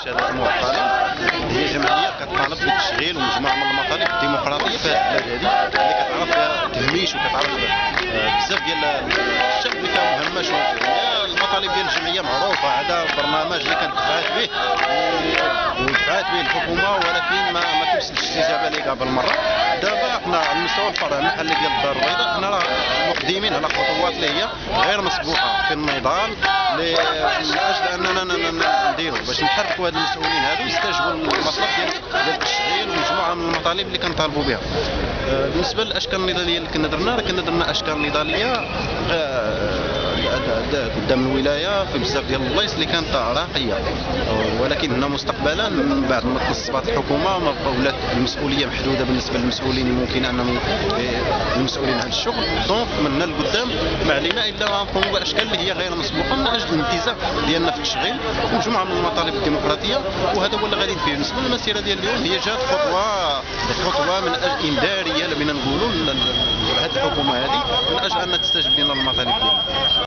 الشهادات المعطلين هي جمعيه كتطالب بتشغيل مجموعه من المطالب الديمقراطيه في هذه البلاد هذه اللي كتعرف تهميش وكتعرف بزاف ديال الشعب اللي كمهمش. المطالب ديال الجمعيه معروفه، هذا برنامج اللي كانت دفعات به ودفعات به الحكومه، ولكن ما كيوصلش الاستجابه ليه قبل مره. دابا حنا على المستوى الفرع المحلي ديال الدار البيضاء حنا راه مقدمين على خطوات اللي هي غير مسبوقه في النضال من اجل اننا نديروا باش نحركوا هاد المسؤولين هادو يستجيبوا للمطلب ديال التشغيل ومجموعه من المطالب اللي كنطالبوا بها. بالنسبه للاشكال النضاليه اللي كنا درنا اشكال نضاليه قدام الولايه في بزاف ديال البلايص اللي كانت راقيه، ولكن هنا مستقبلا من بعد ما تنصبات الحكومه ولات المسؤوليه محدوده بالنسبه للمسؤولين اللي ممكن انهم المسؤولين عن الشغل. دونك من هنا لقدام ما علينا الا نقوموا باشكال اللي هي غير مسبوقه من اجل الانتزاع ديالنا في التشغيل ومجموعه من المطالب الديمقراطيه، وهذا هو اللي غاديين فيه. بالنسبه للمسيره ديال اليوم هي جات خطوه من اجل انذاريه بدنا نقولوا لهذه الحكومه هذه من اجل ان تستجب لنا المطالب ديالنا.